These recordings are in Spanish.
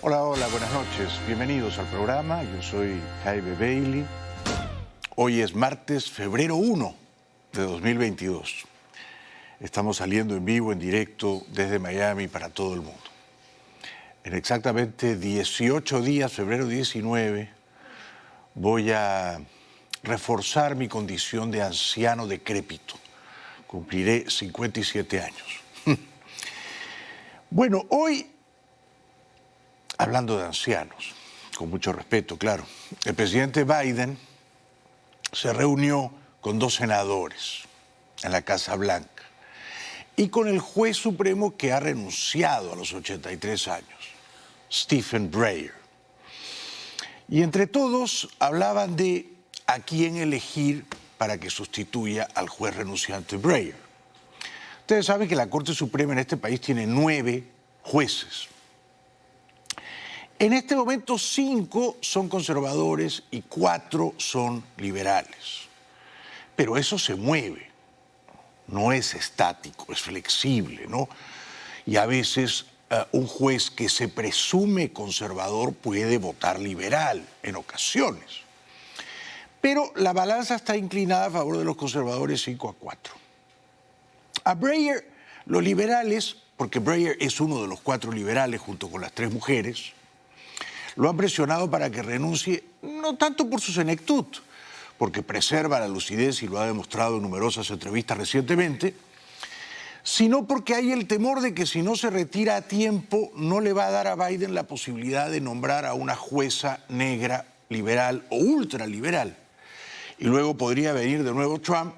Hola, hola, buenas noches. Bienvenidos al programa. Yo soy Jaime Bailey. Hoy es martes, febrero 1 de 2022. Estamos saliendo en vivo, en directo, desde Miami para todo el mundo. En exactamente 18 días, febrero 19, voy a reforzar mi condición de anciano decrépito. Cumpliré 57 años. Bueno, hoy, hablando de ancianos, con mucho respeto, claro, el presidente Biden se reunió con 2 senadores en la Casa Blanca y con el juez supremo que ha renunciado a los 83 años, Stephen Breyer. Y entre todos hablaban de a quién elegir para que sustituya al juez renunciante Breyer. Ustedes saben que la Corte Suprema en este país tiene 9 jueces. En este momento 5 son conservadores y 4 son liberales. Pero eso se mueve, no es estático, es flexible, ¿no? Y a veces un juez que se presume conservador puede votar liberal en ocasiones. Pero la balanza está inclinada a favor de los conservadores 5-4. A Breyer, los liberales, porque Breyer es uno de los 4 liberales junto con las 3 mujeres, lo han presionado para que renuncie, no tanto por su senectud, porque preserva la lucidez y lo ha demostrado en numerosas entrevistas recientemente, sino porque hay el temor de que si no se retira a tiempo no le va a dar a Biden la posibilidad de nombrar a una jueza negra, liberal o ultraliberal. Y luego podría venir de nuevo Trump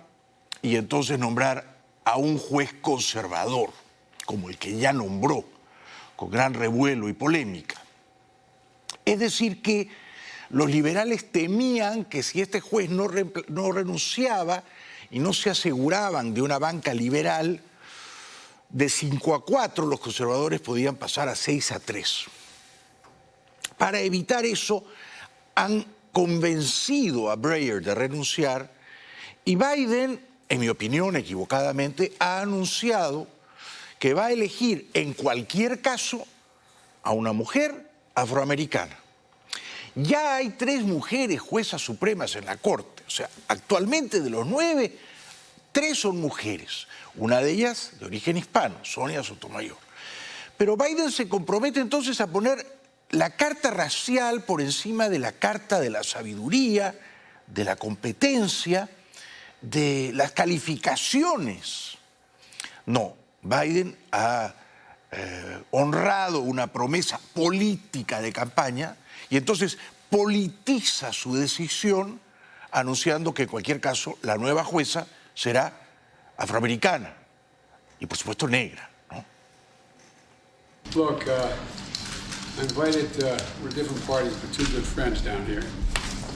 y entonces nombrar a un juez conservador, como el que ya nombró, con gran revuelo y polémica. Es decir, que los liberales temían que si este juez no renunciaba y no se aseguraban de una banca liberal, de 5-4 los conservadores podían pasar a 6-3. Para evitar eso, han convencido a Breyer de renunciar y Biden, en mi opinión equivocadamente, ha anunciado que va a elegir en cualquier caso a una mujer afroamericana. Ya hay 3 mujeres juezas supremas en la Corte, o sea, actualmente de los 9, 3 son mujeres, una de ellas de origen hispano, Sonia Sotomayor. Pero Biden se compromete entonces a poner la carta racial por encima de la carta de la sabiduría, de la competencia, de las calificaciones. No, Biden ha honrado una promesa política de campaña y entonces politiza su decisión anunciando que en cualquier caso la nueva jueza será afroamericana y por supuesto negra, ¿no? Look, I invited, we're different parties, but 2 good friends down here.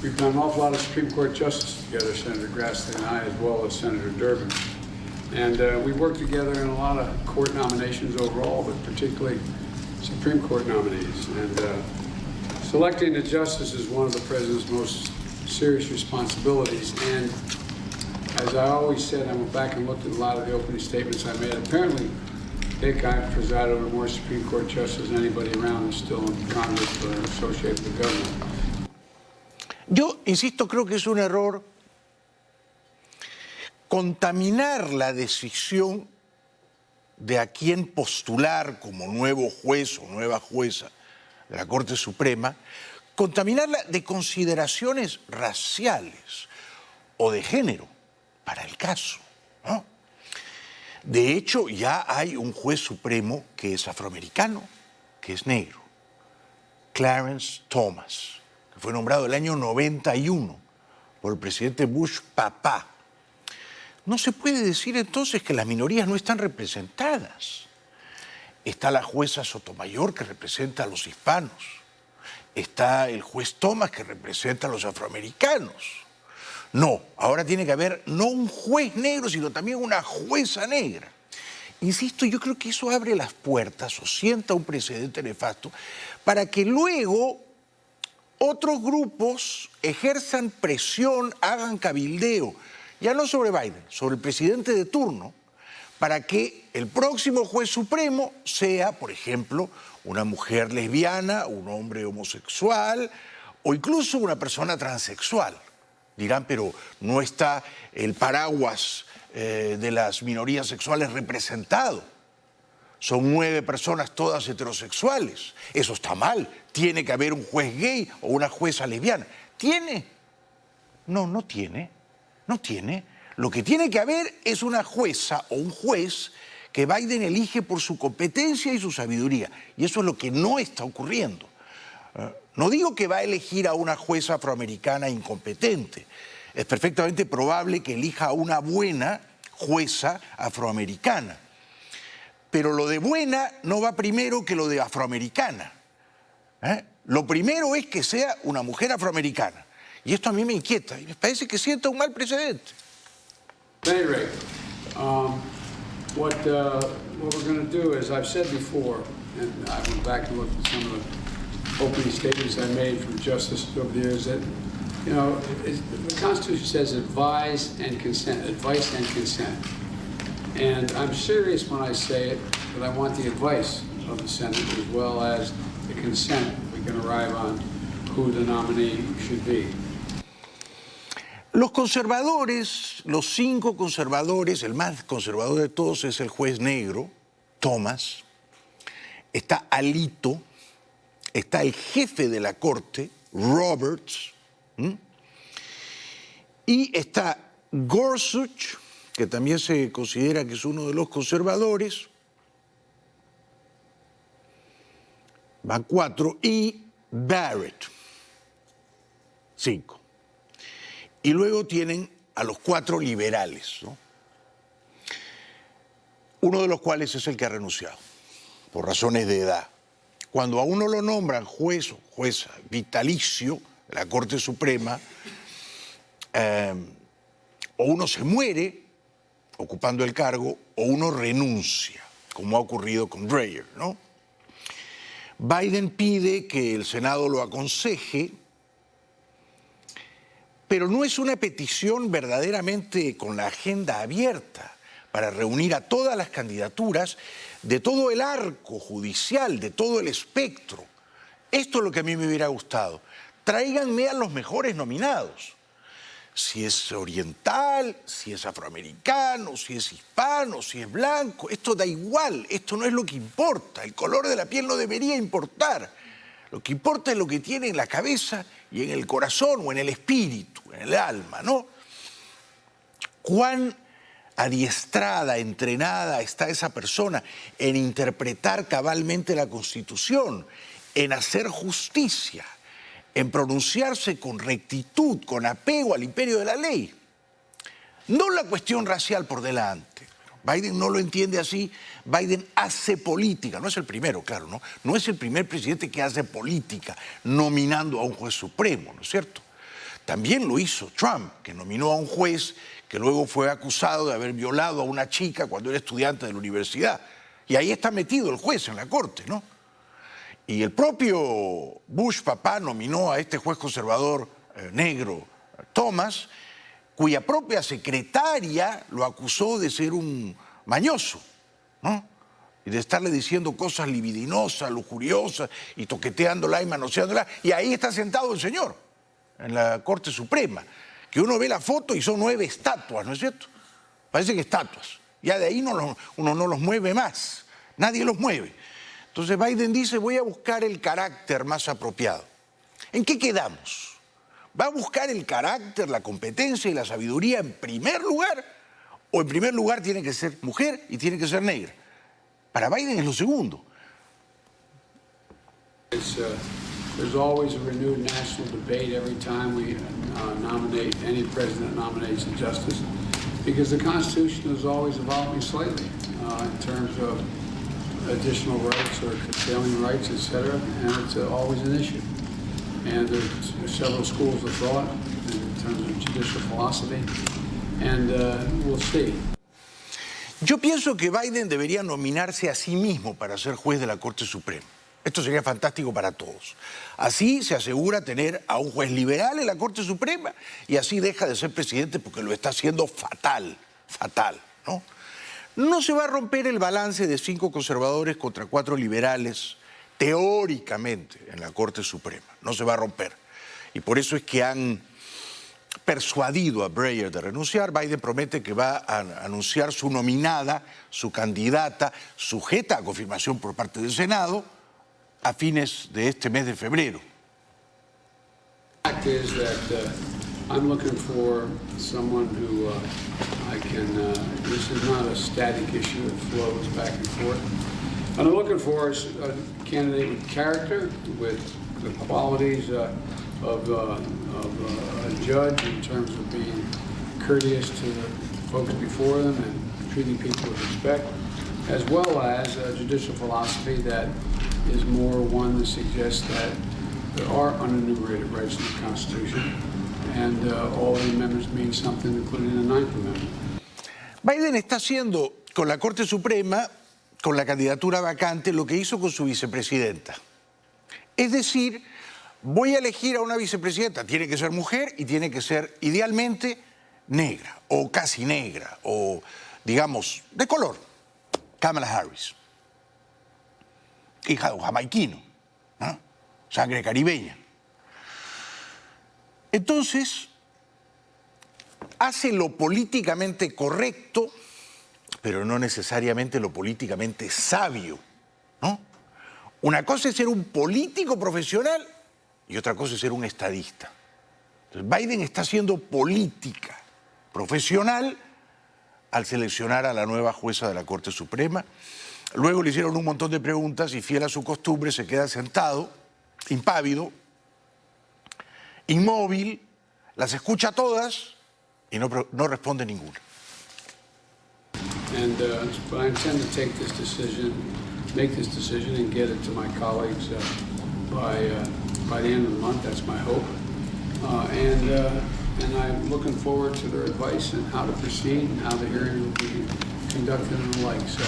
We've done an awful lot of Supreme Court justices together, Senator Grassley and I, as well as Senator Durbin. And we worked together in a lot of court nominations overall, but particularly Supreme Court nominees. And selecting a justice is one of the president's most serious responsibilities. And as I always said, I went back and looked at a lot of the opening statements I made. Apparently, Dick, I've presided over more Supreme Court justices than anybody around who's still in Congress or associated with the government. Yo insisto, creo que es un error contaminar la decisión de a quién postular como nuevo juez o nueva jueza de la Corte Suprema, contaminarla de consideraciones raciales o de género para el caso, ¿no? De hecho, ya hay un juez supremo que es afroamericano, que es negro, Clarence Thomas, que fue nombrado el año 91 por el presidente Bush papá. No se puede decir entonces que las minorías no están representadas. Está la jueza Sotomayor que representa a los hispanos. Está el juez Thomas que representa a los afroamericanos. No, ahora tiene que haber no un juez negro, sino también una jueza negra. Insisto, yo creo que eso abre las puertas o sienta un precedente nefasto para que luego otros grupos ejerzan presión, hagan cabildeo, ya no sobre Biden, sobre el presidente de turno, para que el próximo juez supremo sea, por ejemplo, una mujer lesbiana, un hombre homosexual o incluso una persona transexual. Dirán, pero no está el paraguas de las minorías sexuales representado. Son 9 personas todas heterosexuales. Eso está mal. Tiene que haber un juez gay o una jueza lesbiana. ¿Tiene? No, no tiene. No tiene. Lo que tiene que haber es una jueza o un juez que Biden elige por su competencia y su sabiduría. Y eso es lo que no está ocurriendo. No digo que va a elegir a una jueza afroamericana incompetente. Es perfectamente probable que elija a una buena jueza afroamericana. Pero lo de buena no va primero que lo de afroamericana. Lo primero es que sea una mujer afroamericana. Y esto a mí me inquieta y me parece que sienta un mal precedente. At any rate, what we're going to do is, I've said before, and I went back and looked at some of the opening statements I made from justices over the years, that, you know, the Constitution says advise and consent, advice and consent. And I'm serious when I say it, but I want the advice of the Senate as well as the consent we can arrive on who the nominee should be. Los conservadores, los 5 conservadores, el más conservador de todos es el juez negro, Thomas, está Alito, está el jefe de la corte, Roberts, y está Gorsuch, que también se considera que es uno de los conservadores, van 4, y Barrett, 5. Y luego tienen a los 4 liberales, ¿no? Uno de los cuales es el que ha renunciado, por razones de edad. Cuando a uno lo nombran juez o jueza vitalicio de la Corte Suprema, o uno se muere ocupando el cargo, o uno renuncia, como ha ocurrido con Breyer, ¿no? Biden pide que el Senado lo aconseje, pero no es una petición verdaderamente con la agenda abierta para reunir a todas las candidaturas de todo el arco judicial, de todo el espectro. Esto es lo que a mí me hubiera gustado. Tráiganme a los mejores nominados. Si es oriental, si es afroamericano, si es hispano, si es blanco, esto da igual, esto no es lo que importa. El color de la piel no debería importar. Lo que importa es lo que tiene en la cabeza y en el corazón o en el espíritu, en el alma, ¿no? Cuán adiestrada, entrenada está esa persona en interpretar cabalmente la Constitución, en hacer justicia, en pronunciarse con rectitud, con apego al imperio de la ley. No la cuestión racial por delante. Biden no lo entiende así. Biden hace política. No es el primero, claro, ¿no? No es el primer presidente que hace política nominando a un juez supremo, ¿no es cierto? También lo hizo Trump, que nominó a un juez que luego fue acusado de haber violado a una chica cuando era estudiante de la universidad. Y ahí está metido el juez en la corte, ¿no? Y el propio Bush papá nominó a este juez conservador negro, Thomas, cuya propia secretaria lo acusó de ser un mañoso, ¿no? Y de estarle diciendo cosas libidinosas, lujuriosas, y toqueteándola y manoseándola. Y ahí está sentado el señor, en la Corte Suprema, que uno ve la foto y son 9 estatuas, ¿no es cierto? Parece que estatuas. Ya de ahí uno no los mueve más, nadie los mueve. Entonces Biden dice, voy a buscar el carácter más apropiado. ¿En qué quedamos? ¿Va a buscar el carácter, la competencia y la sabiduría en primer lugar? ¿O en primer lugar tiene que ser mujer y tiene que ser negra? Para Biden es lo segundo. There's always a renewed national debate every time we nominate, any president nominates a justice, because the Constitution is always evolving slightly in terms of additional rights or curtailing rights, etc., and it's always an issue. And there's several schools of thought in terms of judicial philosophy, and we'll see. Yo pienso que Biden debería nominarse a sí mismo para ser juez de la Corte Suprema. Esto sería fantástico para todos. Así se asegura tener a un juez liberal en la Corte Suprema y así deja de ser presidente porque lo está haciendo fatal, ¿no? no se va a romper el balance de 5 conservadores contra 4 liberales, teóricamente, en la Corte Suprema. No se va a romper. Y por eso es que han persuadido a Breyer de renunciar. Biden promete que va a anunciar su nominada, su candidata, sujeta a confirmación por parte del Senado, a fines de este mes de febrero. The fact is that I'm looking for someone who I can, this is not a static issue, it flows back and forth. And I'm looking for a candidate with character, with the qualities of a judge in terms of being courteous to the folks before them and treating people with respect, as well as a judicial philosophy that is more one that suggests that there are unenumerated rights in the Constitution, and all the amendments mean something, including the Ninth Amendment. Biden está haciendo con la Corte Suprema, con la candidatura vacante, lo que hizo con su vicepresidenta. Es decir, voy a elegir a una vicepresidenta, tiene que ser mujer y tiene que ser idealmente negra, o casi negra, o digamos, de color. Kamala Harris. Hija de un jamaiquino, ¿no? Sangre caribeña. Entonces, hace lo políticamente correcto, pero no necesariamente lo políticamente sabio, ¿no? Una cosa es ser un político profesional y otra cosa es ser un estadista. Entonces, Biden está haciendo política profesional al seleccionar a la nueva jueza de la Corte Suprema. Luego le hicieron un montón de preguntas y, fiel a su costumbre, se queda sentado, impávido, inmóvil, las escucha todas y no responde ninguna. And but I intend to take this decision, make this decision, and get it to my colleagues by the end of the month. That's my hope. And I'm looking forward to their advice on how to proceed and how the hearing will be conducted and the like. So,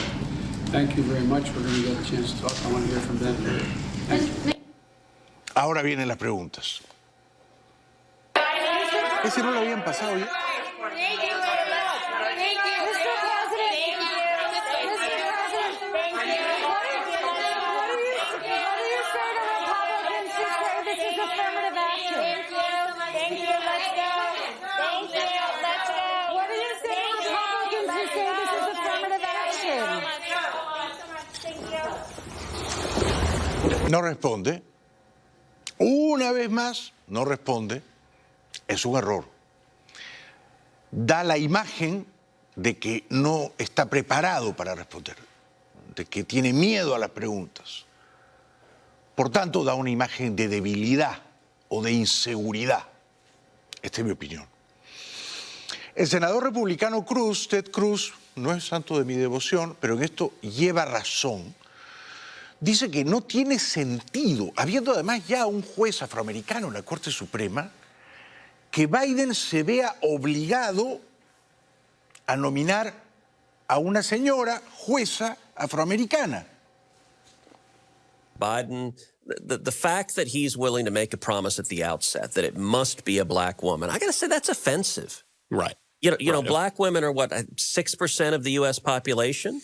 thank you very much. We're going to get a chance to talk. I want to hear from them. Thank you. Ahora vienen las preguntas. Ese no lo habían pasado ya. No responde. Una vez más, no responde. Es un error. Da la imagen de que no está preparado para responder, de que tiene miedo a las preguntas. Por tanto, da una imagen de debilidad o de inseguridad. Esta es mi opinión. El senador republicano Cruz, Ted Cruz, no es santo de mi devoción, pero en esto lleva razón. Dice que no tiene sentido, habiendo además ya un juez afroamericano en la Corte Suprema, que Biden se vea obligado a nominar a una señora jueza afroamericana. Biden, the fact that he's willing to make a promise at the outset that it must be a black woman, I got to say that's offensive. Right. You know, black women are what, 6% of the U.S. population?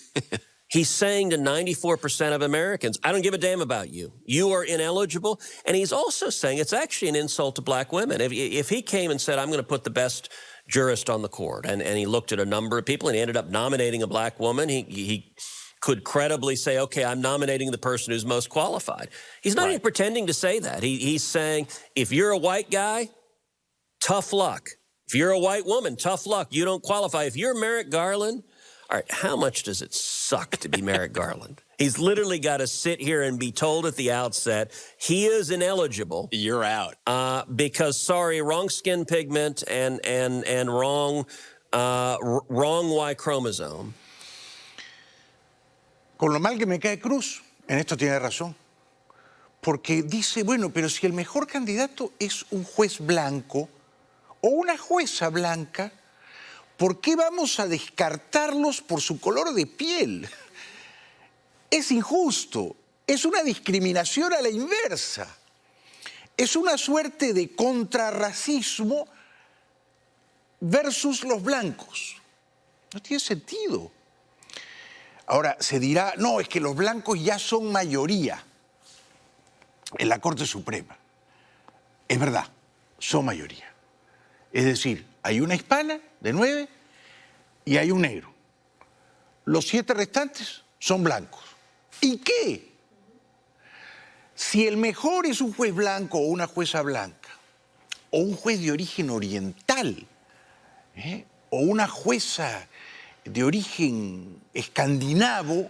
He's saying to 94% of Americans, I don't give a damn about you. You are ineligible. And he's also saying it's actually an insult to black women. If he came and said, I'm going to put the best jurist on the court, and he looked at a number of people and he ended up nominating a black woman, he could credibly say, okay, I'm nominating the person who's most qualified. He's not even pretending to say that. He's saying, if you're a white guy, tough luck. If you're a white woman, tough luck. You don't qualify. If you're Merrick Garland, all right, how much does it suck to be Merrick Garland? He's literally got to sit here and be told at the outset he is ineligible. You're out. Because, sorry, wrong skin pigment and wrong Y chromosome. Con lo mal que me cae Cruz, en esto tiene razón. Porque dice, bueno, pero si el mejor candidato es un juez blanco o una jueza blanca, ¿por qué vamos a descartarlos por su color de piel? Es injusto, es una discriminación a la inversa. Es una suerte de contrarracismo versus los blancos. No tiene sentido. Ahora, se dirá, no, es que los blancos ya son mayoría en la Corte Suprema. Es verdad, son mayoría. Es decir, hay una hispana de 9 y hay un negro. Los 7 restantes son blancos. ¿Y qué? Si el mejor es un juez blanco o una jueza blanca, o un juez de origen oriental, o una jueza de origen escandinavo,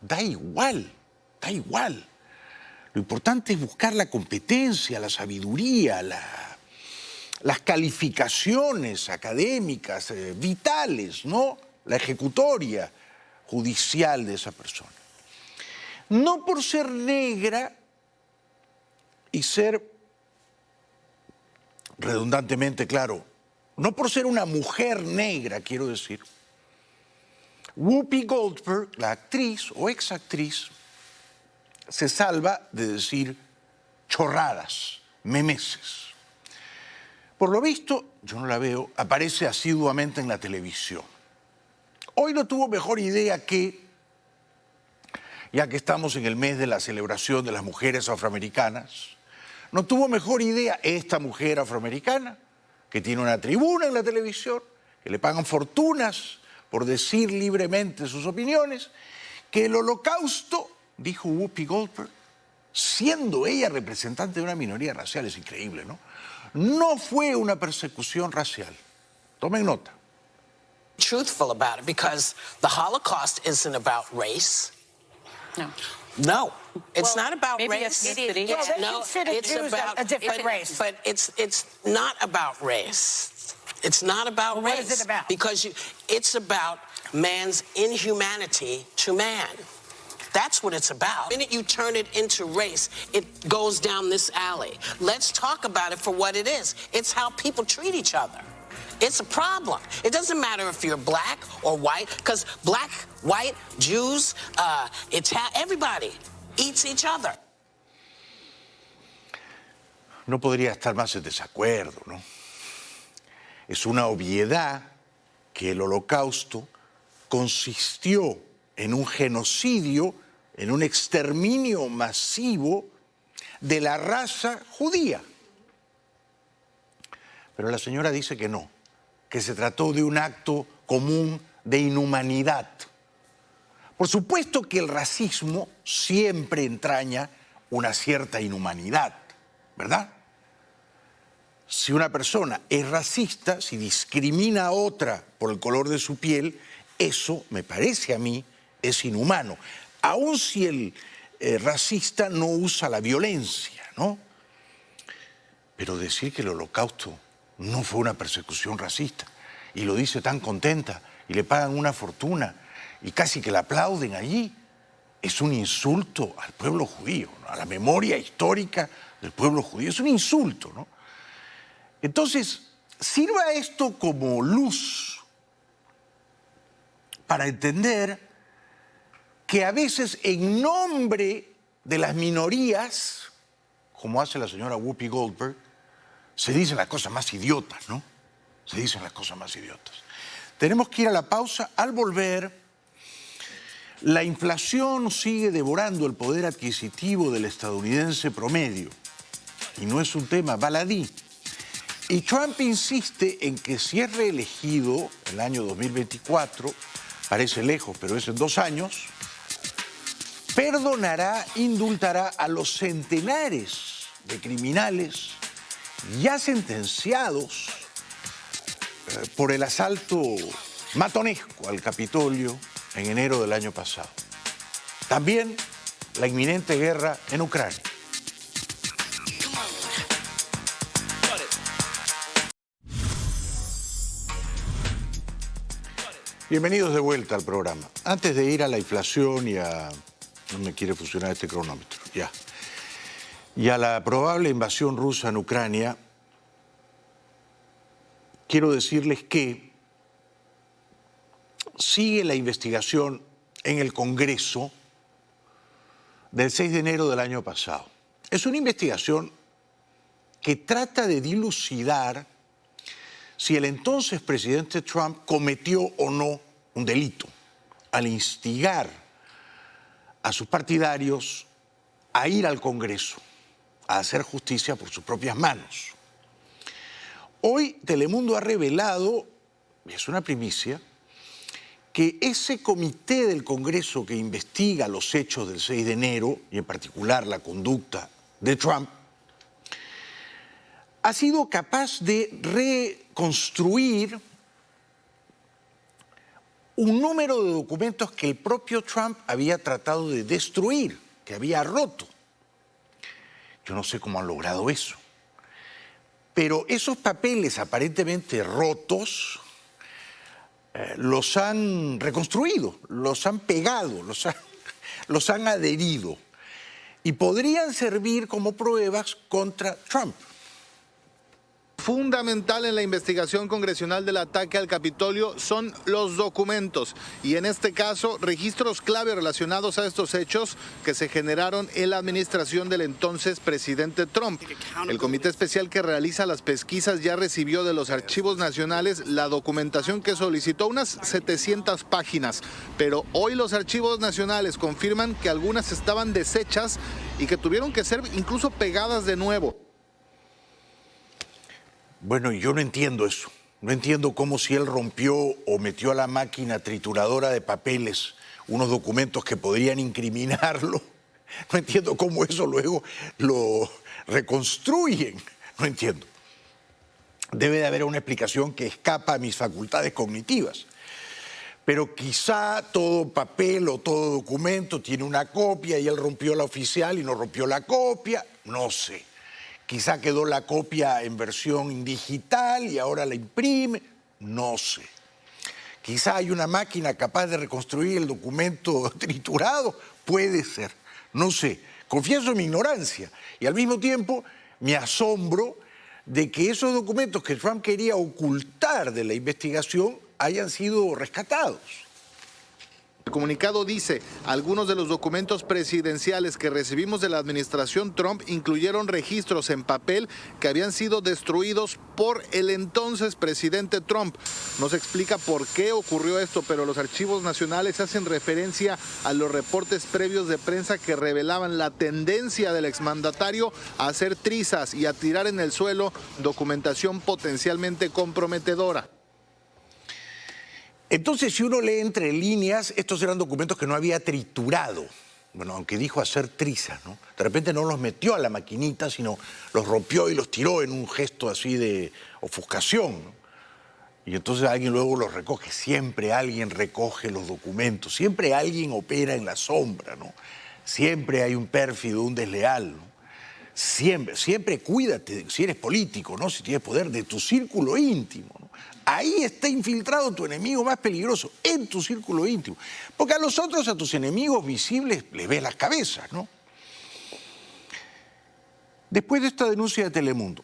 da igual, da igual. Lo importante es buscar la competencia, la sabiduría, las calificaciones académicas vitales, ¿no? La ejecutoria judicial de esa persona. No por ser negra y ser, redundantemente claro, no por ser una mujer negra, quiero decir, Whoopi Goldberg, la actriz o exactriz, se salva de decir chorradas, memeces. Por lo visto, yo no la veo, aparece asiduamente en la televisión. Hoy no tuvo mejor idea que, ya que estamos en el mes de la celebración de las mujeres afroamericanas, no tuvo mejor idea esta mujer afroamericana, que tiene una tribuna en la televisión, que le pagan fortunas por decir libremente sus opiniones, que el holocausto, dijo Whoopi Goldberg, siendo ella representante de una minoría racial, es increíble, ¿no? No fue una persecución racial. Tomen nota. Truthful about it, because the Holocaust isn't about race. No. No, it's Well, not about maybe race. ethnicity. It's, Well, they no, consider it's Jews about a different race. But it's not about race. It's not about Well, race. what is it about? Because it's about man's inhumanity to man. That's what it's about. The minute you turn it into race, it goes down this alley. Let's talk about it for what it is. It's how people treat each other. It's a problem. It doesn't matter if you're black or white, because black, white, Jews, everybody eats each other. No podría estar más en desacuerdo, ¿no? Es una obviedad que el holocausto consistió en un genocidio, en un exterminio masivo de la raza judía. Pero la señora dice que no, que se trató de un acto común de inhumanidad. Por supuesto que el racismo siempre entraña una cierta inhumanidad, ¿verdad? Si una persona es racista, si discrimina a otra por el color de su piel, eso, me parece a mí, es inhumano. Aun si el racista no usa la violencia, ¿no? Pero decir que el holocausto no fue una persecución racista, y lo dice tan contenta, y le pagan una fortuna, y casi que la aplauden allí, es un insulto al pueblo judío, ¿no? A la memoria histórica del pueblo judío, es un insulto, ¿no? Entonces, sirva esto como luz para entender que a veces en nombre de las minorías, como hace la señora Whoopi Goldberg, se dicen las cosas más idiotas, ¿no? Se dicen las cosas más idiotas. Tenemos que ir a la pausa. Al volver, la inflación sigue devorando el poder adquisitivo del estadounidense promedio. Y no es un tema baladí. Y Trump insiste en que si es reelegido el año 2024, parece lejos, pero es en 2 años, perdonará, indultará a los centenares de criminales ya sentenciados por el asalto matonesco al Capitolio en enero del año pasado. También la inminente guerra en Ucrania. Bienvenidos de vuelta al programa. Antes de ir a la inflación y a... No me quiere funcionar este cronómetro, ya. Y a la probable invasión rusa en Ucrania, quiero decirles que sigue la investigación en el Congreso del 6 de enero del año pasado. Es una investigación que trata de dilucidar si el entonces presidente Trump cometió o no un delito, al instigar a sus partidarios a ir al Congreso, a hacer justicia por sus propias manos. Hoy Telemundo ha revelado, es una primicia, que ese comité del Congreso que investiga los hechos del 6 de enero, y en particular la conducta de Trump, ha sido capaz de reconstruir un número de documentos que el propio Trump había tratado de destruir, que había roto. Yo no sé cómo han logrado eso. Pero esos papeles aparentemente rotos los han reconstruido, los han pegado, los han adherido y podrían servir como pruebas contra Trump. Fundamental en la investigación congresional del ataque al Capitolio son los documentos y en este caso registros clave relacionados a estos hechos que se generaron en la administración del entonces presidente Trump. El comité especial que realiza las pesquisas ya recibió de los archivos nacionales la documentación que solicitó, unas 700 páginas, pero hoy los archivos nacionales confirman que algunas estaban deshechas y que tuvieron que ser incluso pegadas de nuevo. Bueno, yo no entiendo eso. No entiendo cómo si él rompió o metió a la máquina trituradora de papeles unos documentos que podrían incriminarlo. No entiendo cómo eso luego lo reconstruyen. No entiendo. Debe de haber una explicación que escapa a mis facultades cognitivas. Pero quizá todo papel o todo documento tiene una copia y él rompió la oficial y no rompió la copia. No sé. Quizá quedó la copia en versión digital y ahora la imprime, no sé. Quizá hay una máquina capaz de reconstruir el documento triturado, puede ser, no sé. Confieso mi ignorancia y al mismo tiempo me asombro de que esos documentos que Trump quería ocultar de la investigación hayan sido rescatados. El comunicado dice, algunos de los documentos presidenciales que recibimos de la administración Trump incluyeron registros en papel que habían sido destruidos por el entonces presidente Trump. No se explica por qué ocurrió esto, pero los archivos nacionales hacen referencia a los reportes previos de prensa que revelaban la tendencia del exmandatario a hacer trizas y a tirar en el suelo documentación potencialmente comprometedora. Entonces, si uno lee entre líneas, estos eran documentos que no había triturado. Bueno, aunque dijo hacer trizas, ¿no? De repente no los metió a la maquinita, sino los rompió y los tiró en un gesto así de ofuscación, ¿no? Y entonces alguien luego los recoge. Siempre alguien recoge los documentos. Siempre alguien opera en la sombra, ¿no? Siempre hay un pérfido, un desleal, ¿no? Siempre cuídate, si eres político, ¿no? Si tienes poder, de tu círculo íntimo, ¿no? Ahí está infiltrado tu enemigo más peligroso, en tu círculo íntimo. Porque a los otros, a tus enemigos visibles, les ves las cabezas, ¿no? Después de esta denuncia de Telemundo,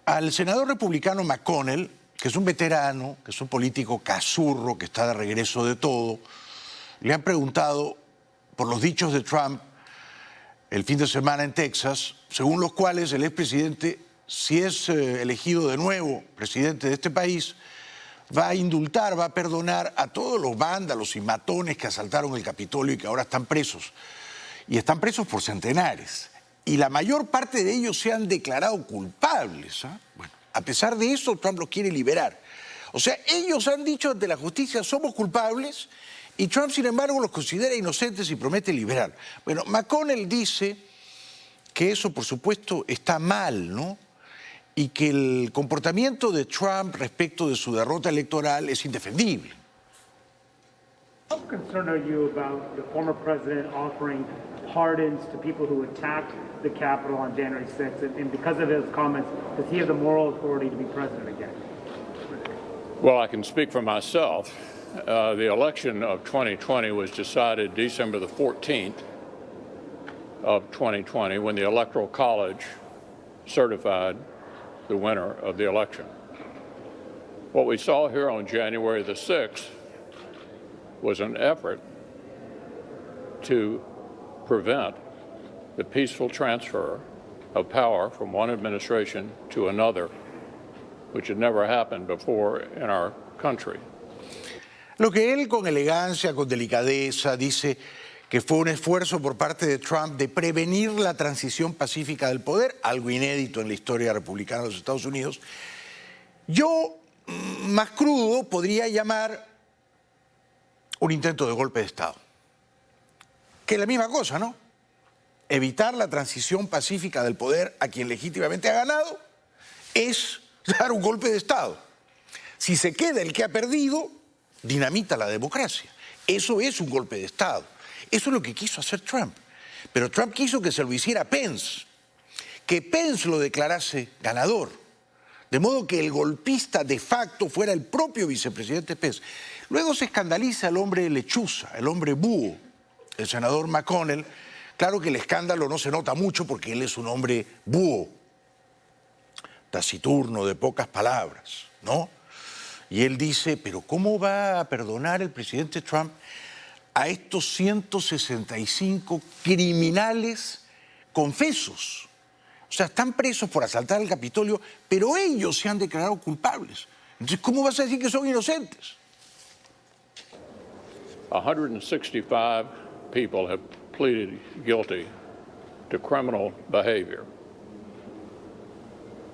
al senador republicano McConnell, que es un veterano, que es un político cazurro, que está de regreso de todo, le han preguntado por los dichos de Trump el fin de semana en Texas, según los cuales el expresidente, si es elegido de nuevo presidente de este país, va a indultar, va a perdonar a todos los vándalos y matones que asaltaron el Capitolio y que ahora están presos. Y están presos por centenares. Y la mayor parte de ellos se han declarado culpables, ¿eh? Bueno, a pesar de eso, Trump los quiere liberar. O sea, ellos han dicho ante la justicia, somos culpables, y Trump, sin embargo, los considera inocentes y promete liberar. Bueno, McConnell dice que eso, por supuesto, está mal, ¿no? Y que el comportamiento de Trump respecto de su derrota electoral es indefendible. How concerned are you about the former president offering pardons to people who attacked the Capitol on January 6th? And because of his comments, does he have the moral authority to be president again? Well, I can speak for myself. The election of 2020 was decided December the 14th of 2020 when the Electoral College certified the winner of the election. What we saw here on January the 6th was an effort to prevent the peaceful transfer of power from one administration to another, which had never happened before in our country. Lo que él con elegancia, con delicadeza, dice que fue un esfuerzo por parte de Trump de prevenir la transición pacífica del poder, algo inédito en la historia republicana de los Estados Unidos. Yo, más crudo, podría llamar un intento de golpe de Estado. Que es la misma cosa, ¿no? Evitar la transición pacífica del poder a quien legítimamente ha ganado es dar un golpe de Estado. Si se queda el que ha perdido, dinamita la democracia. Eso es un golpe de Estado. Eso es lo que quiso hacer Trump. Pero Trump quiso que se lo hiciera Pence, que Pence lo declarase ganador. De modo que el golpista de facto fuera el propio vicepresidente Pence. Luego se escandaliza el hombre lechuza, el hombre búho, el senador McConnell. Claro que el escándalo no se nota mucho porque él es un hombre búho, taciturno, de pocas palabras, ¿no? Y él dice, pero ¿cómo va a perdonar el presidente Trump a estos 165 criminales confesos? O sea, están presos por asaltar el Capitolio, pero ellos se han declarado culpables. Entonces, ¿cómo vas a decir que son inocentes? 165 people have pleaded guilty to criminal behavior.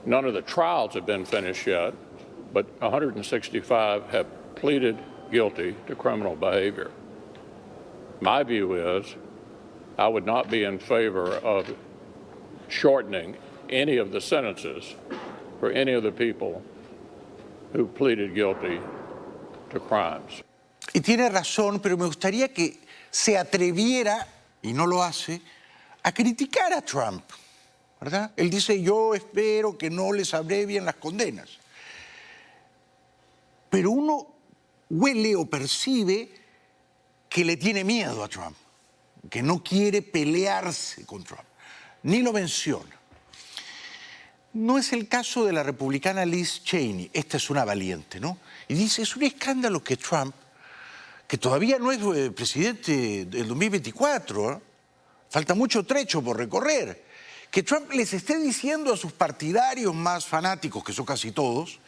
None of the trials have been finished yet, but 165 have pleaded guilty to criminal behavior. My view is I would not be in favor of shortening any of the sentences for any of the people who pleaded guilty to crimes. Y tiene razón, pero me gustaría que se atreviera, y no lo hace, a criticar a Trump, ¿verdad? Él dice, yo espero que no les abrevien las condenas. Pero uno huele o percibe que le tiene miedo a Trump, que no quiere pelearse con Trump, ni lo menciona. No es el caso de la republicana Liz Cheney, esta es una valiente, ¿no? Y dice, es un escándalo que Trump, que todavía no es presidente del 2024, ¿eh? Falta mucho trecho por recorrer, que Trump les esté diciendo a sus partidarios más fanáticos, que son casi todos,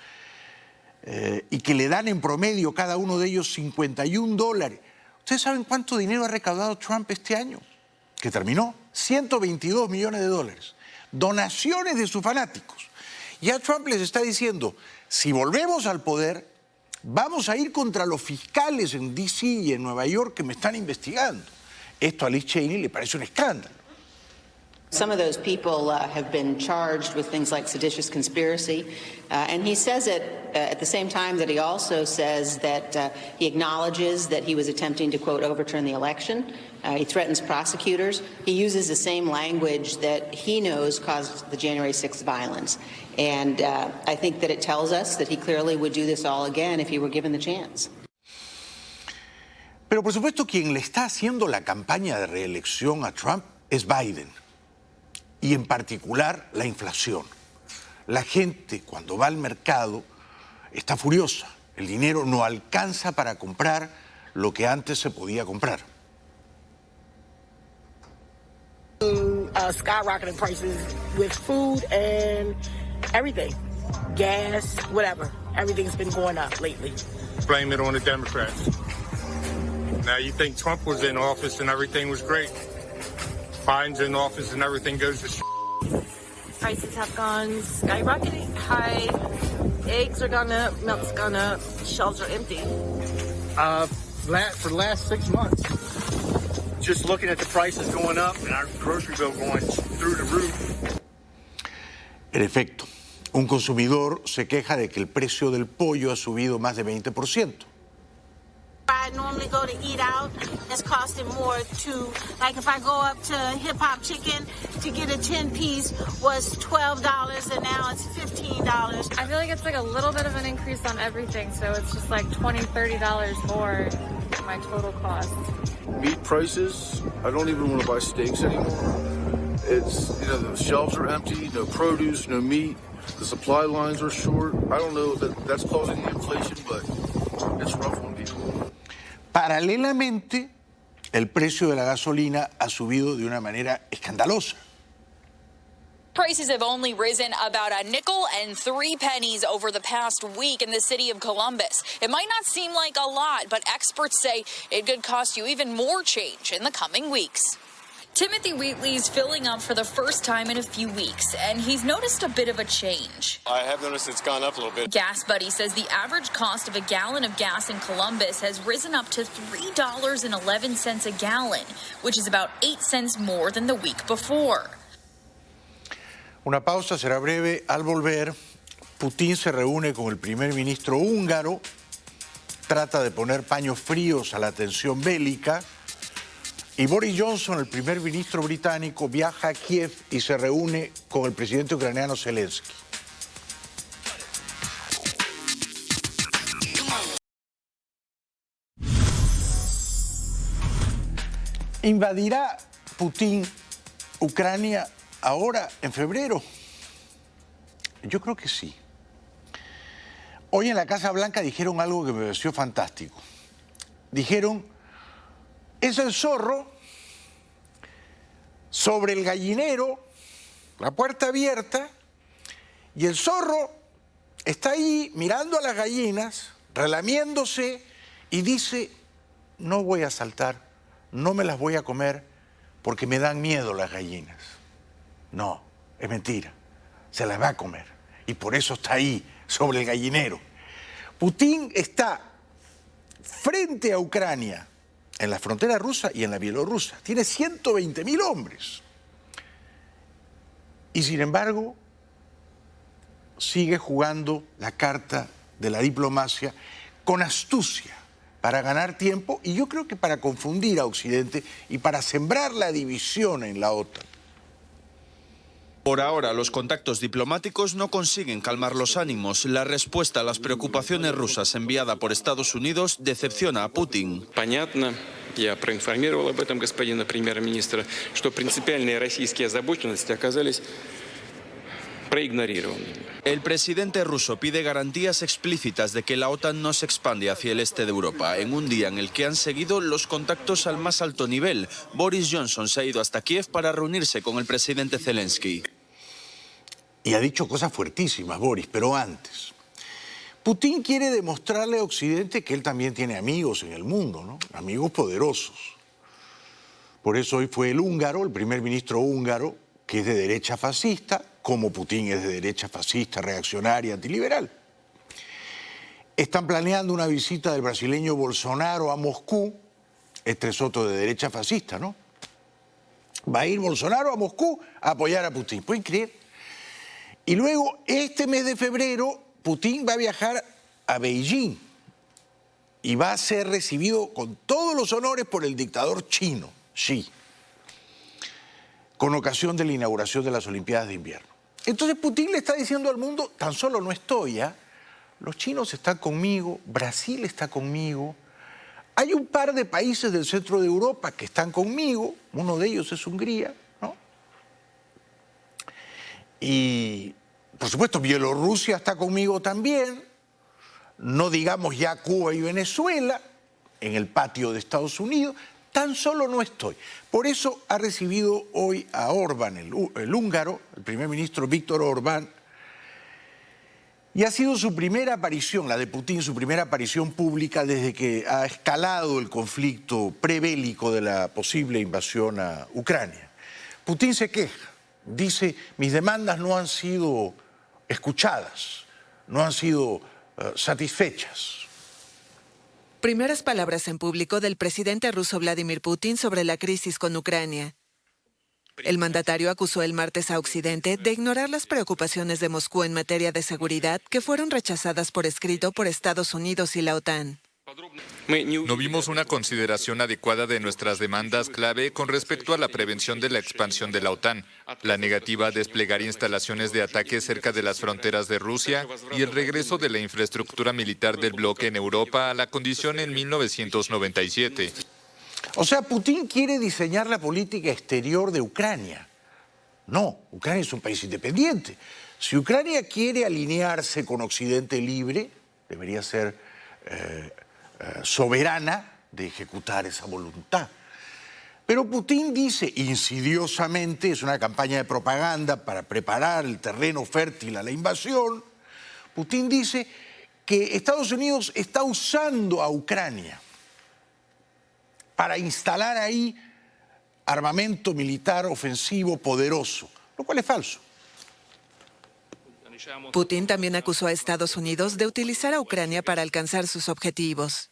y que le dan en promedio cada uno de ellos $51. ¿Ustedes saben cuánto dinero ha recaudado Trump este año? Que terminó, $122 millones. Donaciones de sus fanáticos. Ya Trump les está diciendo, si volvemos al poder, vamos a ir contra los fiscales en D.C. y en Nueva York que me están investigando. Esto a Liz Cheney le parece un escándalo. Some of those people have been charged with things like seditious conspiracy, and he says it at the same time that he also says that he acknowledges that he was attempting to, quote, overturn the election. He threatens prosecutors. He uses the same language that he knows caused the January 6th violence. And I think that it tells us that he clearly would do this all again if he were given the chance. Pero por supuesto quien le está haciendo la campaña de reelección a Trump es Biden. Y en particular la inflación. La gente cuando va al mercado está furiosa. El dinero no alcanza para comprar lo que antes se podía comprar. Skyrocketing prices with food and everything. Gas, whatever. Everything's been going up lately. Blame it on the Democrats. Now you think Trump was in office and everything was great. Biden's in office and everything goes to shit. Prices have gone skyrocketing high. Eggs are gone up, milk's gone up, shelves are empty. For the last 6 months. Just looking at the prices going up and our grocery bill going through the roof. En efecto, un consumidor se queja de que el precio del pollo ha subido más de 20%. I normally go to eat out, it's costing more too. Like if I go up to Hip Hop Chicken to get a 10-piece was $12 and now it's $15. I feel like it's like a little bit of an increase on everything, so it's just like $20, $30 more in my total cost. Meat prices, I don't even want to buy steaks anymore. It's, the shelves are empty, no produce, no meat. The supply lines are short. I don't know if that's causing the inflation, but it's rough on people. Paralelamente, el precio de la gasolina ha subido de una manera escandalosa. Prices have only risen about a nickel and 3 pennies over the past week in the city of Columbus. It might not seem like a lot, but experts say it could cost you even more change in the coming weeks. Timothy Wheatley's filling up for the first time in a few weeks, and he's noticed a bit of a change. I have noticed it's gone up a little bit. Gas Buddy says the average cost of a gallon of gas in Columbus has risen up to $3.11 a gallon, which is about 8 cents more than the week before. Una pausa, será breve. Al volver, Putin se reúne con el primer ministro húngaro, trata de poner paños fríos a la tensión bélica, y Boris Johnson, el primer ministro británico, viaja a Kiev y se reúne con el presidente ucraniano Zelensky. ¿Invadirá Putin Ucrania ahora, en febrero? Yo creo que sí. Hoy en la Casa Blanca dijeron algo que me pareció fantástico. Dijeron, es el zorro sobre el gallinero, la puerta abierta, y el zorro está ahí mirando a las gallinas, relamiéndose, y dice, no voy a saltar, no me las voy a comer, porque me dan miedo las gallinas. No, es mentira, se las va a comer, y por eso está ahí, sobre el gallinero. Putin está frente a Ucrania, en la frontera rusa y en la bielorrusa. Tiene 120.000 hombres. Y sin embargo, sigue jugando la carta de la diplomacia con astucia para ganar tiempo y yo creo que para confundir a Occidente y para sembrar la división en la OTAN. Por ahora, los contactos diplomáticos no consiguen calmar los ánimos. La respuesta a las preocupaciones rusas enviada por Estados Unidos decepciona a Putin. Понятно. Я проинформировал об этом господина премьер-министра, что принципиальные российские озабоченности оказались проигнорированы. El presidente ruso pide garantías explícitas de que la OTAN no se expande hacia el este de Europa, en un día en el que han seguido los contactos al más alto nivel. Boris Johnson se ha ido hasta Kiev para reunirse con el presidente Zelensky. Y ha dicho cosas fuertísimas, Boris, pero antes. Putin quiere demostrarle a Occidente que él también tiene amigos en el mundo, ¿no? Amigos poderosos. Por eso hoy fue el húngaro, el primer ministro húngaro, que es de derecha fascista, como Putin es de derecha fascista, reaccionaria, antiliberal. Están planeando una visita del brasileño Bolsonaro a Moscú, este es otro de derecha fascista, ¿no? Va a ir Bolsonaro a Moscú a apoyar a Putin, ¿pueden creer? Y luego, este mes de febrero, Putin va a viajar a Beijing y va a ser recibido con todos los honores por el dictador chino, Xi, con ocasión de la inauguración de las Olimpiadas de Invierno. Entonces Putin le está diciendo al mundo, tan solo no estoy, ¿eh? Los chinos están conmigo, Brasil está conmigo, hay un par de países del centro de Europa que están conmigo, uno de ellos es Hungría, ¿no? Y, por supuesto, Bielorrusia está conmigo también, no digamos ya Cuba y Venezuela, en el patio de Estados Unidos, tan solo no estoy. Por eso ha recibido hoy a Orbán, el húngaro, el primer ministro Víctor Orbán, y ha sido su primera aparición, la de Putin, su primera aparición pública desde que ha escalado el conflicto prebélico de la posible invasión a Ucrania. Putin se queja, dice, mis demandas no han sido escuchadas, no han sido satisfechas. Primeras palabras en público del presidente ruso Vladimir Putin sobre la crisis con Ucrania. El mandatario acusó el martes a Occidente de ignorar las preocupaciones de Moscú en materia de seguridad que fueron rechazadas por escrito por Estados Unidos y la OTAN. No vimos una consideración adecuada de nuestras demandas clave con respecto a la prevención de la expansión de la OTAN, la negativa a desplegar instalaciones de ataque cerca de las fronteras de Rusia y el regreso de la infraestructura militar del bloque en Europa a la condición en 1997. O sea, Putin quiere diseñar la política exterior de Ucrania. No, Ucrania es un país independiente. Si Ucrania quiere alinearse con Occidente libre, debería ser soberana de ejecutar esa voluntad. Pero Putin dice, insidiosamente, es una campaña de propaganda para preparar el terreno fértil a la invasión, Putin dice que Estados Unidos está usando a Ucrania para instalar ahí armamento militar ofensivo poderoso, lo cual es falso. Putin también acusó a Estados Unidos de utilizar a Ucrania para alcanzar sus objetivos.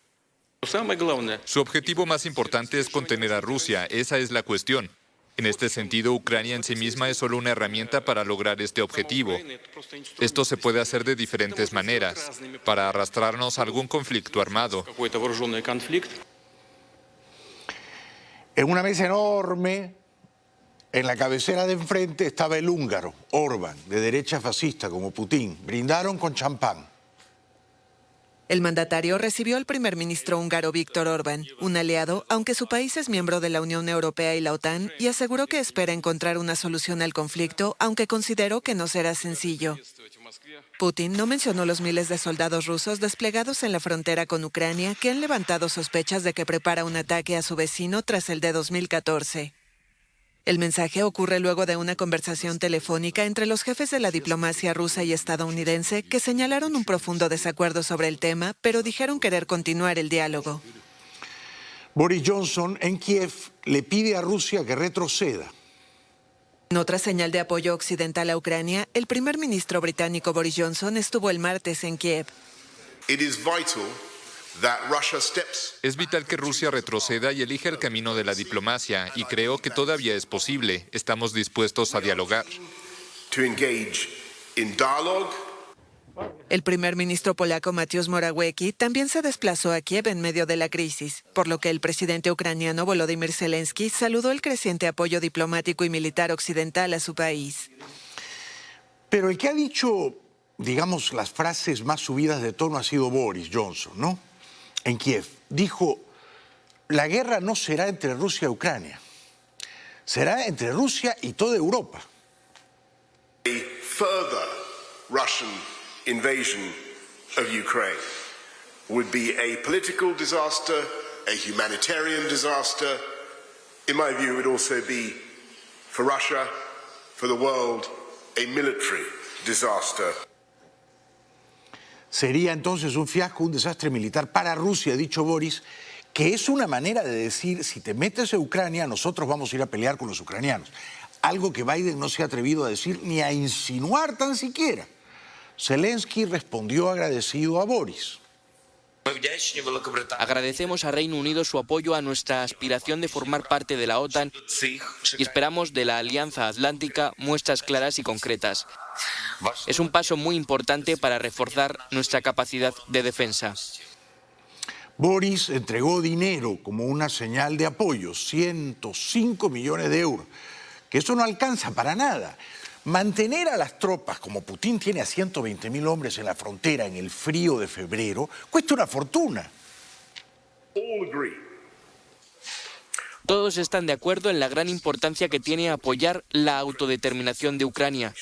Su objetivo más importante es contener a Rusia, esa es la cuestión. En este sentido, Ucrania en sí misma es solo una herramienta para lograr este objetivo. Esto se puede hacer de diferentes maneras, para arrastrarnos a algún conflicto armado. En una mesa enorme, en la cabecera de enfrente estaba el húngaro, Orbán, de derecha fascista como Putin. Brindaron con champán. El mandatario recibió al primer ministro húngaro Viktor Orbán, un aliado, aunque su país es miembro de la Unión Europea y la OTAN, y aseguró que espera encontrar una solución al conflicto, aunque consideró que no será sencillo. Putin no mencionó los miles de soldados rusos desplegados en la frontera con Ucrania que han levantado sospechas de que prepara un ataque a su vecino tras el de 2014. El mensaje ocurre luego de una conversación telefónica entre los jefes de la diplomacia rusa y estadounidense que señalaron un profundo desacuerdo sobre el tema, pero dijeron querer continuar el diálogo. Boris Johnson en Kiev le pide a Rusia que retroceda. En otra señal de apoyo occidental a Ucrania, el primer ministro británico Boris Johnson estuvo el martes en Kiev. Es vital que Rusia retroceda y elija el camino de la diplomacia, y creo que todavía es posible. Estamos dispuestos a dialogar. El primer ministro polaco Mateusz Morawiecki también se desplazó a Kiev en medio de la crisis, por lo que el presidente ucraniano Volodymyr Zelensky saludó el creciente apoyo diplomático y militar occidental a su país. Pero el que ha dicho, digamos, las frases más subidas de tono ha sido Boris Johnson, ¿no? En Kiev. Dijo, la guerra no será entre Rusia y Ucrania, será entre Rusia y toda Europa. A further Russian invasion of Ukraine would be a political disaster, a humanitarian disaster. In my view, it would also be, for Russia, for the world, a military disaster. Sería entonces un fiasco, un desastre militar para Rusia, ha dicho Boris, que es una manera de decir, si te metes en Ucrania, nosotros vamos a ir a pelear con los ucranianos. Algo que Biden no se ha atrevido a decir ni a insinuar tan siquiera. Zelensky respondió agradecido a Boris. Agradecemos a Reino Unido su apoyo a nuestra aspiración de formar parte de la OTAN y esperamos de la Alianza Atlántica muestras claras y concretas. Es un paso muy importante para reforzar nuestra capacidad de defensa. Boris entregó dinero como una señal de apoyo, 105 millones de euros, que eso no alcanza para nada. Mantener a las tropas, como Putin tiene a 120.000 hombres en la frontera en el frío de febrero, cuesta una fortuna. Todos están de acuerdo en la gran importancia que tiene apoyar la autodeterminación de Ucrania.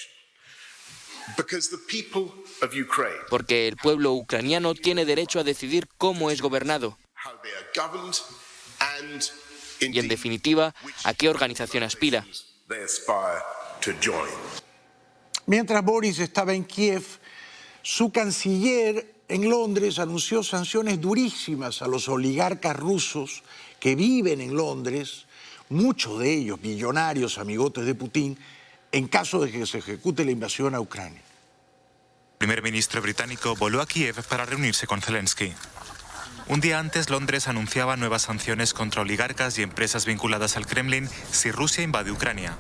Porque el pueblo ucraniano tiene derecho a decidir cómo es gobernado. Y en definitiva, ¿a qué organización aspira? Mientras Boris estaba en Kiev, su canciller en Londres anunció sanciones durísimas a los oligarcas rusos que viven en Londres, muchos de ellos millonarios amigotes de Putin, en caso de que se ejecute la invasión a Ucrania. El primer ministro británico voló a Kiev para reunirse con Zelensky. Un día antes, Londres anunciaba nuevas sanciones contra oligarcas y empresas vinculadas al Kremlin si Rusia invade Ucrania.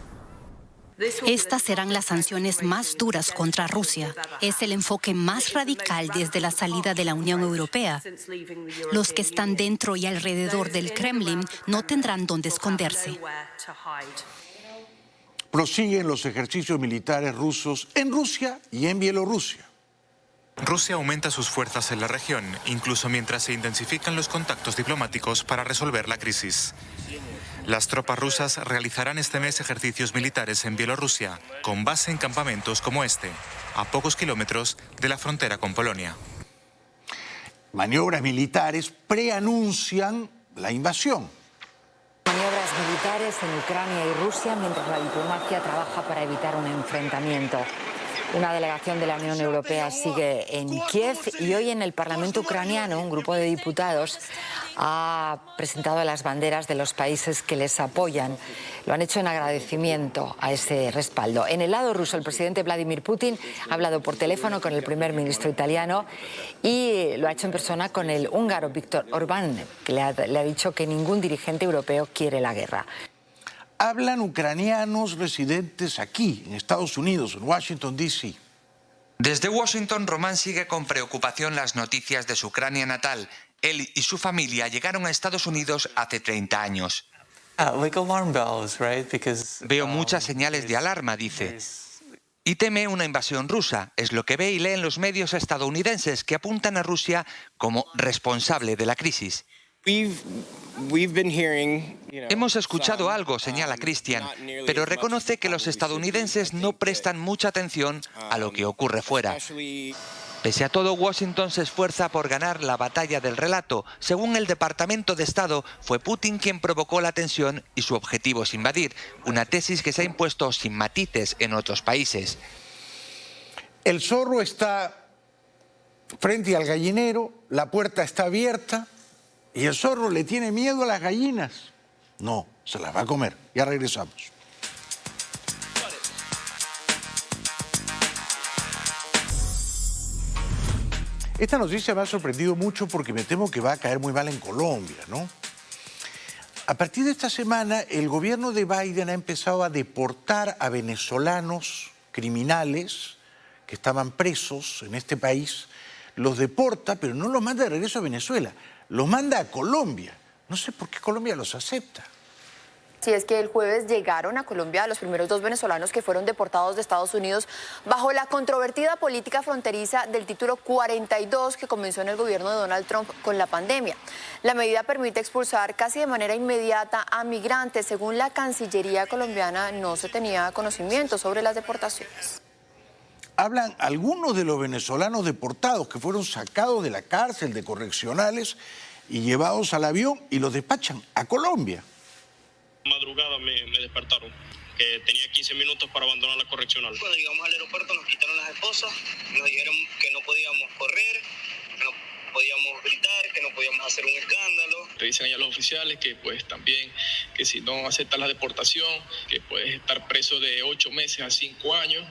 Estas serán las sanciones más duras contra Rusia. Es el enfoque más radical desde la salida de la Unión Europea. Los que están dentro y alrededor del Kremlin no tendrán dónde esconderse. Prosiguen los ejercicios militares rusos en Rusia y en Bielorrusia. Rusia aumenta sus fuerzas en la región, incluso mientras se intensifican los contactos diplomáticos para resolver la crisis. Las tropas rusas realizarán este mes ejercicios militares en Bielorrusia, con base en campamentos como este, a pocos kilómetros de la frontera con Polonia. Maniobras militares preanuncian la invasión. Maniobras militares en Ucrania y Rusia mientras la diplomacia trabaja para evitar un enfrentamiento. Una delegación de la Unión Europea sigue en Kiev y hoy en el Parlamento ucraniano un grupo de diputados ha presentado las banderas de los países que les apoyan. Lo han hecho en agradecimiento a ese respaldo. En el lado ruso, el presidente Vladimir Putin ha hablado por teléfono con el primer ministro italiano y lo ha hecho en persona con el húngaro Viktor Orbán, que le ha dicho que ningún dirigente europeo quiere la guerra. Hablan ucranianos residentes aquí, en Estados Unidos, en Washington, D.C. Desde Washington, Román sigue con preocupación las noticias de su Ucrania natal. Él y su familia llegaron a Estados Unidos hace 30 años. Veo muchas señales de alarma, dice. Y teme una invasión rusa. Es lo que ve y lee en los medios estadounidenses que apuntan a Rusia como responsable de la crisis. Hemos escuchado algo, señala Christian, pero reconoce que los estadounidenses no prestan mucha atención a lo que ocurre fuera. Pese a todo, Washington se esfuerza por ganar la batalla del relato. Según el Departamento de Estado, fue Putin quien provocó la tensión y su objetivo es invadir, una tesis que se ha impuesto sin matices en otros países. El zorro está frente al gallinero, la puerta está abierta y el zorro le tiene miedo a las gallinas. No, se las va a comer. Ya regresamos. Esta noticia me ha sorprendido mucho porque me temo que va a caer muy mal en Colombia, ¿no? A partir de esta semana, el gobierno de Biden ha empezado a deportar a venezolanos criminales que estaban presos en este país. Los deporta, pero no los manda de regreso a Venezuela, los manda a Colombia. No sé por qué Colombia los acepta. Sí, es que el jueves llegaron a Colombia los primeros 2 venezolanos que fueron deportados de Estados Unidos bajo la controvertida política fronteriza del título 42 que comenzó en el gobierno de Donald Trump con la pandemia. La medida permite expulsar casi de manera inmediata a migrantes. Según la Cancillería colombiana, no se tenía conocimiento sobre las deportaciones. Hablan algunos de los venezolanos deportados que fueron sacados de la cárcel de correccionales y llevados al avión y los despachan a Colombia. Madrugada me despertaron, que tenía 15 minutos para abandonar la correccional. Cuando llegamos al aeropuerto nos quitaron las esposas, nos dijeron que no podíamos correr, que no podíamos gritar, que no podíamos hacer un escándalo. Le dicen ahí a los oficiales que pues también, que si no aceptan la deportación, que puedes estar preso de 8 meses a 5 años.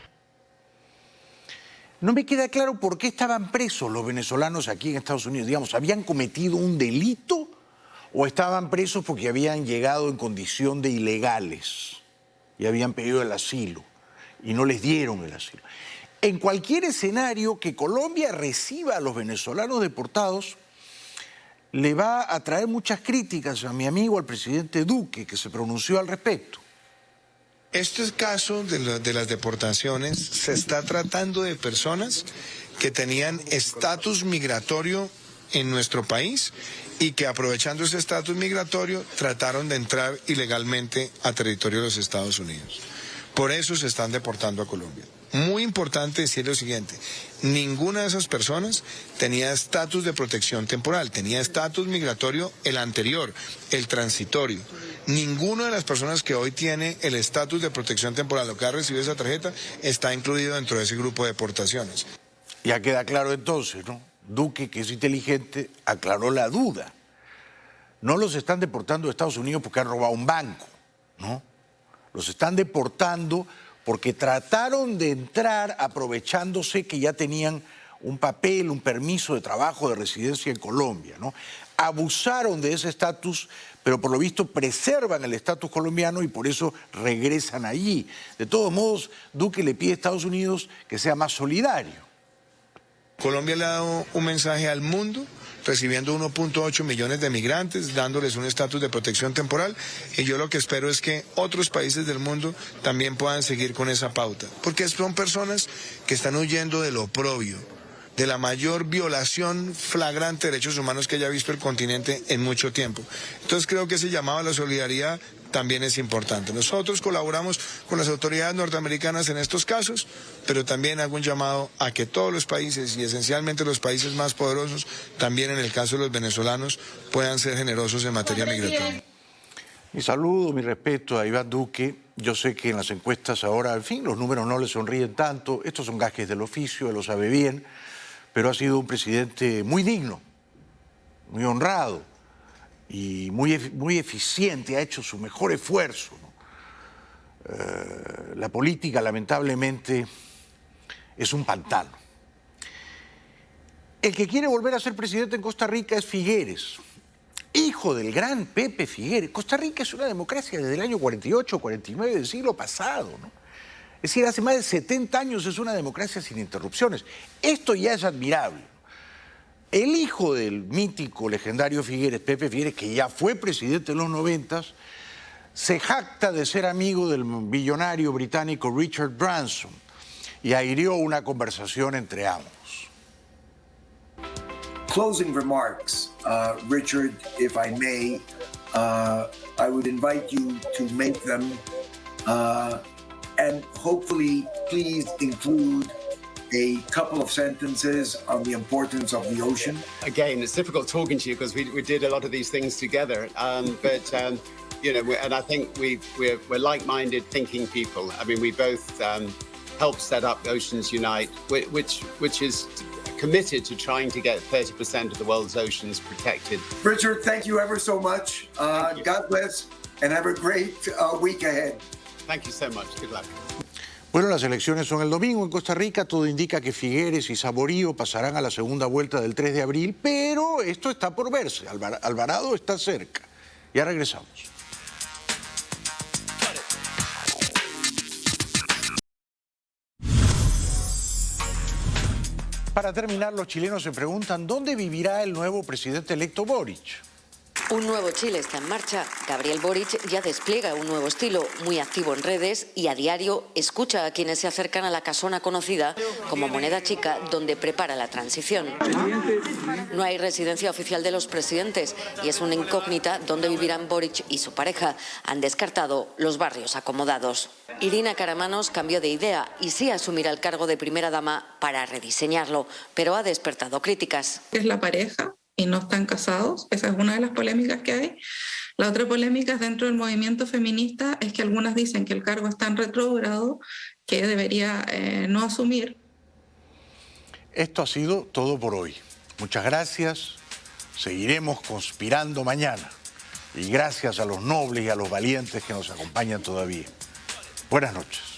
No me queda claro por qué estaban presos los venezolanos aquí en Estados Unidos. Digamos, ¿habían cometido un delito o estaban presos porque habían llegado en condición de ilegales y habían pedido el asilo y no les dieron el asilo? En cualquier escenario que Colombia reciba a los venezolanos deportados, le va a traer muchas críticas a mi amigo, al presidente Duque, que se pronunció al respecto. Este caso de las deportaciones se está tratando de personas que tenían estatus migratorio en nuestro país y que aprovechando ese estatus migratorio trataron de entrar ilegalmente a territorio de los Estados Unidos. Por eso se están deportando a Colombia. Muy importante decir lo siguiente, ninguna de esas personas tenía estatus de protección temporal, tenía estatus migratorio el anterior, el transitorio. Ninguna de las personas que hoy tiene el estatus de protección temporal o que ha recibido esa tarjeta está incluido dentro de ese grupo de deportaciones. Ya queda claro entonces, ¿no? Duque, que es inteligente, aclaró la duda. No los están deportando de Estados Unidos porque han robado un banco, ¿no? Los están deportando porque trataron de entrar aprovechándose que ya tenían un papel, un permiso de trabajo, de residencia en Colombia, ¿no? Abusaron de ese estatus, pero por lo visto preservan el estatus colombiano y por eso regresan allí. De todos modos, Duque le pide a Estados Unidos que sea más solidario. Colombia le ha dado un mensaje al mundo, recibiendo 1.8 millones de migrantes, dándoles un estatus de protección temporal, y yo lo que espero es que otros países del mundo también puedan seguir con esa pauta, porque son personas que están huyendo del oprobio, de la mayor violación flagrante de derechos humanos que haya visto el continente en mucho tiempo. Entonces creo que ese llamado a la solidaridad también es importante. Nosotros colaboramos con las autoridades norteamericanas en estos casos, pero también hago un llamado a que todos los países, y esencialmente los países más poderosos, también en el caso de los venezolanos, puedan ser generosos en materia migratoria. Mi saludo, mi respeto a Iván Duque. Yo sé que en las encuestas ahora, en fin, los números no le sonríen tanto. Estos son gajes del oficio, él lo sabe bien, pero ha sido un presidente muy digno, muy honrado y muy eficiente, ha hecho su mejor esfuerzo, ¿no? La política, lamentablemente, es un pantano. El que quiere volver a ser presidente en Costa Rica es Figueres, hijo del gran Pepe Figueres. Costa Rica es una democracia desde el año 48, 49 del siglo pasado, ¿no? Es decir, hace más de 70 años es una democracia sin interrupciones. Esto ya es admirable. El hijo del mítico, legendario Figueres, Pepe Figueres, que ya fue presidente en los 90, se jacta de ser amigo del billonario británico Richard Branson y aireó una conversación entre ambos. Closing remarks, Richard, if I may, I would invite you to make them and hopefully please include a couple of sentences on the importance of the ocean. Again, it's difficult talking to you because we did a lot of these things together, you know, and I think we're like-minded thinking people. I mean, we both helped set up Oceans Unite, which is committed to trying to get 30% of the world's oceans protected. Richard, thank you ever so much. God bless and have a great week ahead. Thank you so much. Good luck. Bueno, las elecciones son el domingo en Costa Rica. Todo indica que Figueres y Saborío pasarán a la segunda vuelta del 3 de abril, pero esto está por verse. Alvarado está cerca. Ya regresamos. Para terminar, los chilenos se preguntan ¿dónde vivirá el nuevo presidente electo Boric? Un nuevo Chile está en marcha. Gabriel Boric ya despliega un nuevo estilo, muy activo en redes y a diario escucha a quienes se acercan a la casona conocida como Moneda Chica, donde prepara la transición. No hay residencia oficial de los presidentes y es una incógnita dónde vivirán Boric y su pareja. Han descartado los barrios acomodados. Irina Caramanos cambió de idea y sí asumirá el cargo de primera dama para rediseñarlo, pero ha despertado críticas. Es la pareja y no están casados, esa es una de las polémicas que hay. La otra polémica es dentro del movimiento feminista, es que algunas dicen que el cargo está en retrógrado, que debería no asumir. Esto ha sido todo por hoy. Muchas gracias. Seguiremos conspirando mañana. Y gracias a los nobles y a los valientes que nos acompañan todavía. Buenas noches.